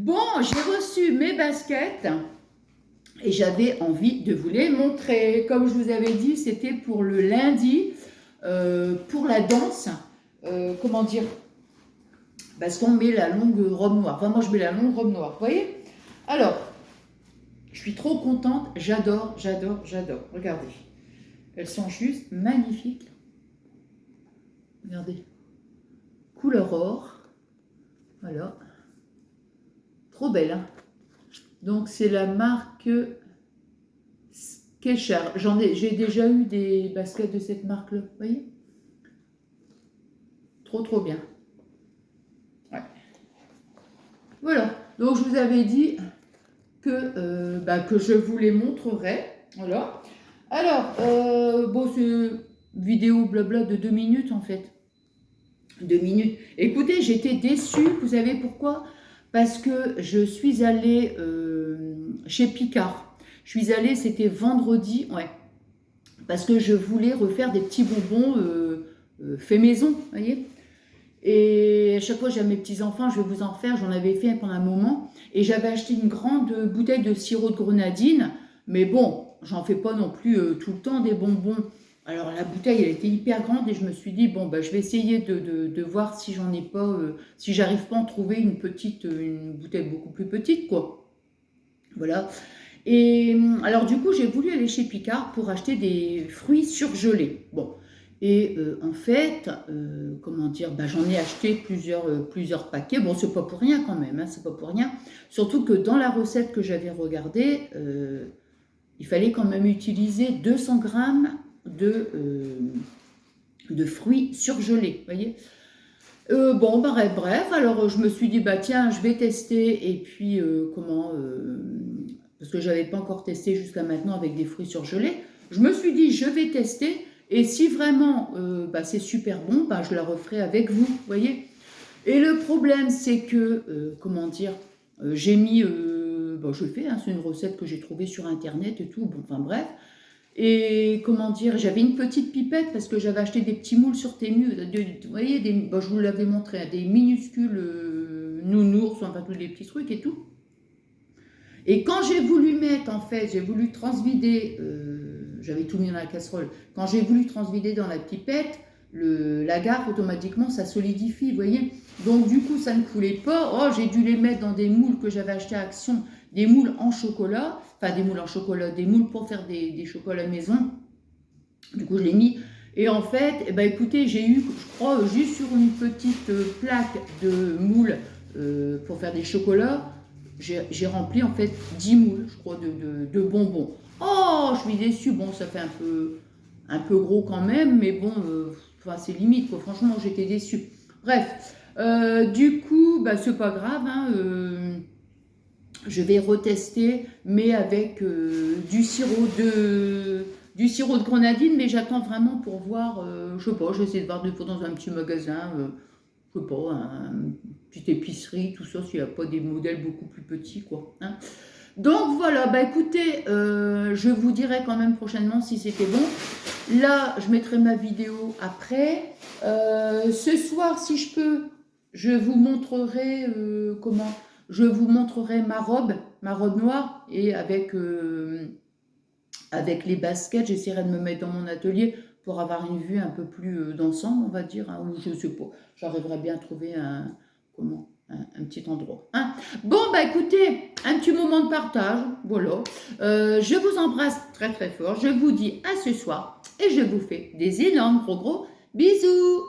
Bon, j'ai reçu mes baskets et j'avais envie de vous les montrer. Comme je vous avais dit, c'était pour le lundi, pour la danse. Comment dire? Parce qu'on met la longue robe noire. Enfin, moi, je mets la longue robe noire. Vous voyez? Alors, je suis trop contente. J'adore, j'adore, j'adore. Regardez. Elles sont juste magnifiques. Regardez. Couleur or. Voilà. Trop belle, hein? Donc, c'est la marque Skechers. J'ai déjà eu des baskets de cette marque-là. Vous voyez? Trop, trop bien. Ouais. Voilà. Donc, je vous avais dit que je vous les montrerai. Voilà. Alors, bon, c'est une vidéo blabla de 2 minutes, en fait. 2 minutes. Écoutez, j'étais déçue. Vous savez pourquoi? Parce que je suis allée chez Picard. Je suis allée, c'était vendredi, ouais. Parce que je voulais refaire des petits bonbons faits maison, vous voyez. Et à chaque fois, j'ai mes petits-enfants, je vais vous en faire. J'en avais fait pendant un moment. Et j'avais acheté une grande bouteille de sirop de grenadine. Mais bon, j'en fais pas non plus tout le temps des bonbons. Alors la bouteille, elle était hyper grande et je me suis dit, bon, bah, je vais essayer de voir si j'en ai pas, si j'arrive pas à en trouver une bouteille beaucoup plus petite, quoi. Voilà. Et alors du coup, j'ai voulu aller chez Picard pour acheter des fruits surgelés. Bon. Et en fait, comment dire, bah, j'en ai acheté plusieurs paquets. Bon, c'est pas pour rien quand même, hein, c'est pas pour rien. Surtout que dans la recette que j'avais regardée, il fallait quand même utiliser 200 grammes de fruits surgelés, vous voyez. Bon, bah, bref, alors je me suis dit, bah tiens, je vais tester, et puis parce que je n'avais pas encore testé jusqu'à maintenant avec des fruits surgelés, je me suis dit, je vais tester, et si vraiment bah, c'est super bon, bah, je la referai avec vous, vous voyez. Et le problème, c'est que, comment dire, j'ai mis, bon, je le fais, hein, c'est une recette que j'ai trouvée sur Internet et tout, bon, enfin bref. Et comment dire, j'avais une petite pipette parce que j'avais acheté des petits moules sur Temu, vous voyez, bon, je vous l'avais montré, hein, des minuscules nounours, enfin tous les petits trucs et tout. Et quand j'ai voulu mettre, en fait, j'ai voulu transvider, j'avais tout mis dans la casserole, quand j'ai voulu transvider dans la pipette, la gare, automatiquement, ça solidifie, vous voyez. Donc, du coup, ça ne coulait pas. Oh, j'ai dû les mettre dans des moules que j'avais achetés à Action, des moules en chocolat, enfin, des moules en chocolat, des moules pour faire des chocolats maison. Du coup, je l'ai mis. Et en fait, eh ben, écoutez, j'ai eu, je crois, juste sur une petite plaque de moules pour faire des chocolats, j'ai rempli, en fait, 10 moules, je crois, de bonbons. Oh, je suis déçue. Bon, ça fait un peu gros quand même, mais bon, enfin, c'est limite, quoi. Franchement, j'étais déçue. Bref, du coup, bah, c'est pas grave, hein, je vais retester, mais avec du sirop de grenadine, mais j'attends vraiment pour voir, je sais pas, j'essaie de voir des fois dans un petit magasin, je sais pas, une petite épicerie, tout ça, s'il n'y a pas des modèles beaucoup plus petits, quoi, hein. Donc voilà, bah écoutez, je vous dirai quand même prochainement si c'était bon. Là, je mettrai ma vidéo après. Ce soir, si je peux, je vous montrerai je vous montrerai ma robe noire, et avec les baskets, j'essaierai de me mettre dans mon atelier pour avoir une vue un peu plus d'ensemble, on va dire, hein, ou je sais pas, j'arriverai bien à trouver un petit endroit, hein. Bon, bah écoutez, un petit moment de partage, voilà. Je vous embrasse très très fort, je vous dis à ce soir, et je vous fais des énormes gros bisous.